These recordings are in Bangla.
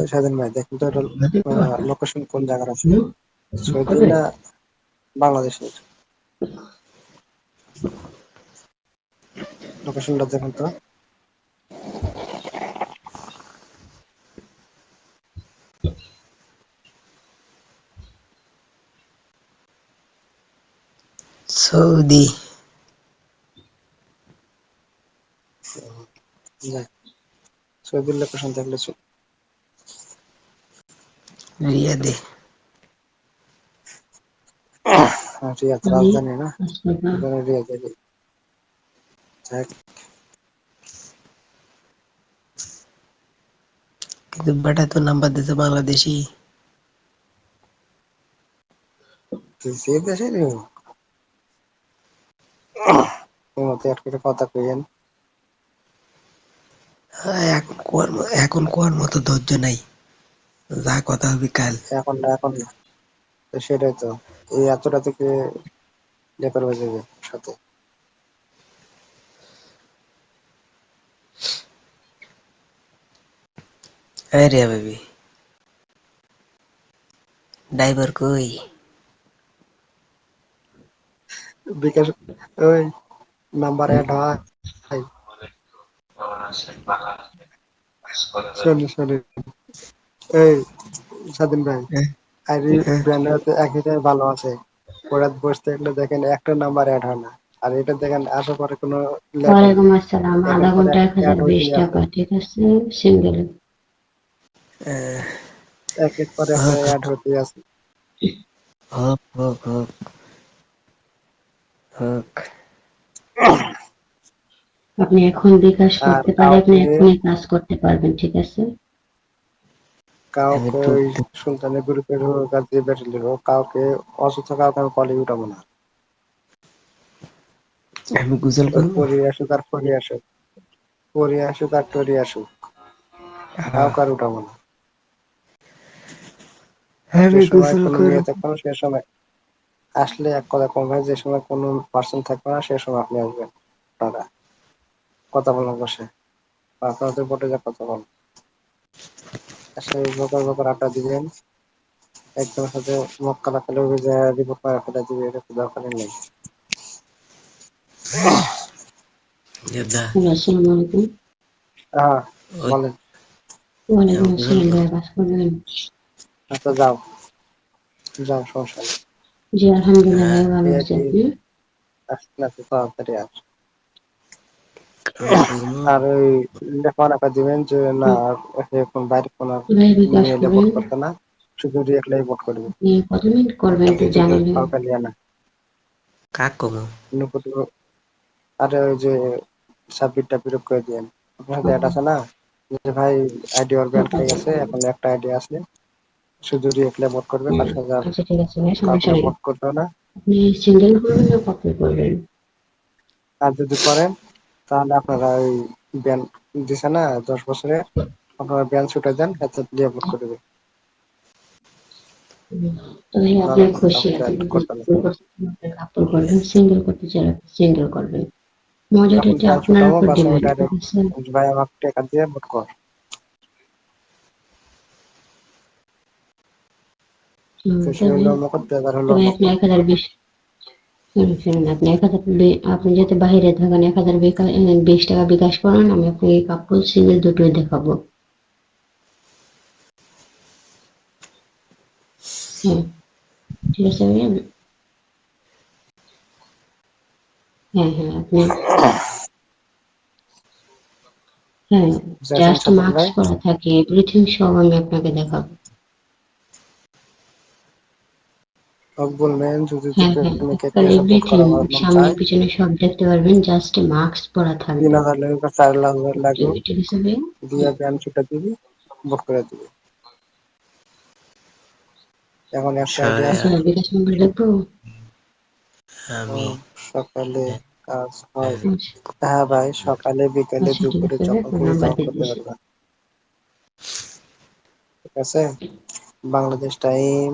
স্বাধীন ভাই দেখুন তো এটা লোকেশন কোন জায়গার আছে, সৌদি না বাংলাদেশের? লোকেশনটা দেখুন তো। সৌদি। সৌদির লোকেশন দেখলে রিয়াদে। রিয়াদ রাজধানী না, রিয়াদে। কিন্তু বেটা তো নাম্বার দিতে বাংলাদেশি। যে দেশে কথা কইেন। এখন কোয়ার মতো ধৈর্য নাই, যা কথা হবে কাল। এখন না, এখন না, সেটাই তো। এই এতটা থেকে লেপার হয়ে যাবে সাথে। আরে বেবি, ড্রাইভার কই? বিকাশ ওই নাম্বার অ্যাড হয়। শোনি শোনি, এই স্বাধীন ভাই, আর ব্র্যান্ডের একটাই ভালো আছে। ওরা বসে থাকলে দেখেন একটা নাম্বার অ্যাড হয় না, আর এটা দেখেন আসার পরে কোনো লেভেল ওয়ালাইকুম নেই, আসসালাম। আধা একের পর ঘন্টা এক অ্যাড 1020 হইতেই আছে, টাকা, ঠিক আছে? সিঙ্গেল। একের পর এক অ্যাড হইতেই আছে। হোক হোক হোক হোক। আপনি এখন বিকাশ আর করতে পারলে আপনি কাউকে এখনই কাজ করতে পারবেন, ঠিক আছে? আমি কাউকে ওই ঢুকতে, সুলতানের গ্রুপের হোক আর যে ব্যাটেলের হোক, কাউকে অসুস্থ কাউকে আমি কলে উঠাবো না। আমি গুজল ওই করবো। পরি আসুক আর ফরি আসুক, পরি আসুক আর টরি আসুক, হ্যাঁ, কাউকে আর উঠাবো না। যে আমি সময় গুজল কোনো মেয়ে করবো। থাকবে না সে সময় আসলে এক কথা কম হয়, যে সময় কোনো পার্সন থাকবে না সে সময় আপনি আসবেন। আপনারা কথা বলবেন বসে, আপনাদের বোটে যা কথা বলেন, আসলে বকর বকর আড্ডা দিবেন, একজনের সাথে মক্কালা খেলে রিপোর্ট মারা ফেলে দিবে, এটা তো দরকারই নেই। দাদা, হ্যালো, আসসালামু আলাইকুম। হ্যাঁ ওই বলেন। ওয়ালাইকুম আমি গুজল আসসালাম করবো। ভাইয়া, কাজ করবেন? আচ্ছা যাও, যাও, সমস্যা নেই। জি আলহামদুলিল্লাহ হ্যাঁ, ভাইয়া, ভালো আছি। বিআইপি আপনি? আসতে আসতে তাড়াতাড়ি আস। কাম করবো। আর ওই লেখাপড়া দিবেন যে না, এখন বাইরে কোনো ভাইয়া বিকাশ মেয়ে লেপট করেন। করতে না, শুধু রিয়েক্ট ভোট করবে। আপনি কত মিনিট করবেন একটু কিছু জানালেন। কাউকে লিয়া না। কাক কমো। নুপুর, আরে ওই যে সাবমিটটা বিরোধ করে দিয়েন। আপনার সাথে অ্যাড আছে না, যে ভাই আইডি ওর ব্যান খেয়ে গেছে, এখন একটা আইডি আছে, শুধু রিয়েক্ট ভোট করবে, তার সাথে আর আচ্ছা ঠিক আছে ভাইয়া, কাউকে সমস্যা নেই। ভোট করবে না। আপনি সিঙ্গেল করবেন না কাপল করবেন? আর যদি করেন তাহলে আপনারা ওই ব্যান দিছে না 10 বছরের, আপনারা ব্যান ছুটে দেন, এতে দিয়ে ভোট করবে। তো ভাইয়া আপনি নাহলে খুশি, কাউকে আপনি অ্যাড যদি করবে না। কাপল করবেন, সিঙ্গেল করতে চাইলে সিঙ্গেল করবেন। মজাটা যখন এটা ব্যান আপনার ছুটাবো উপর বাস আমি ডিপেন্ড, ঠিক ডাইরেক্ট আছে? ভাই আমাকে টাকা দিয়ে ভোট কর। খুশি তবে হইলো মকর, বেজার হলো তবে আপনি মকর। 1020, শুনুন আপনি 1000, আপনি যাতে বাইরে থাকেন 1020 টাকা বিকাশ করেন, আমি আপনাকে কাপল সিঙ্গেল দুটোই দেখাবো। হ্যাঁ ঠিক আছে ভাইয়া। হ্যাঁ হ্যাঁ আপনি, হ্যাঁ, বুঝেছেন জাস্ট স্বাধীন মার্কস ভাই? করা থাকে, এভরিথিং সব আমি আপনাকে দেখাবো। হোক বলবেন যদি হ্যাঁ হ্যাঁ প্রেমিকে আজকাল পেয়ে সাপোর্ট এভরিথিং করা আমার মন সামনে চায়। পিছনে সব দেখতে পারবেন, জাস্ট মার্কস পড়া থাকবে। 3,000 লাগবে, 4,00,000 লাগুক, ঠিক আছে ভাইয়া। দিয়ে ব্যান ছুটে দিবি, ভোট করে দিবি। এখন একটা আইডিয়া সয়া, আছে। আচ্ছা বিকাশ নম্বর লিখবো। আমি সকালে কাজ হয়। আচ্ছা হ্যাঁ ভাই, সকালে বিকালে আচ্ছা ঠিক দুপুরে আছে ভাইয়া, যখন ফোন খুশি নাম্বার তখন দিয়ে করতে দিয়েছি। পারবা। ঠিক আছে, বাংলাদেশ টাইম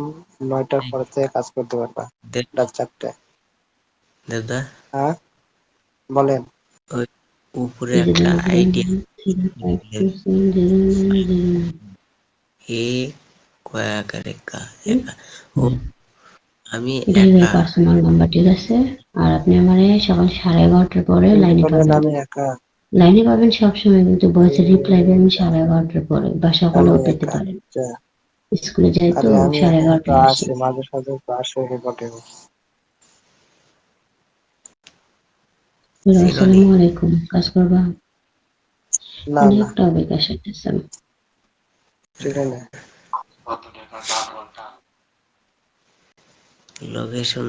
9টার পর থেকে কাজ করতে পারবা, দে- রাত 4টায়। দাদা, হ্যাঁ বলেন। ওই উপরে এই যে একটা উপরে আইডিয়া 052700909 এ কয় আকারে কা একা ও আমি এটাই ভাই একা পার্সোনাল নাম্বার, ঠিক আছে? আর আপনি আমার সকাল 11:30টার পরে কিন্তু লাইনে বলেন পাবেন। আমি একা, লাইনে পাবেন সবসময়, কিন্তু ভয়েসের রিপ্লাই পাবেন 11:30টার পরে, বা সকালেও আমি পেতে একা। পারেন। আচ্ছা, স্কুলে যাই তো আরে আমি একা তো 11:30টায় আসি। আসি, মাঝে সাঝে তো আসে রিপোর্টে। চিননি আসসালামু আলাইকুম, কাজ করবা? না মানে না, একটা বিকাশ হইতেছে না। ঠিক আছে। লোকেশন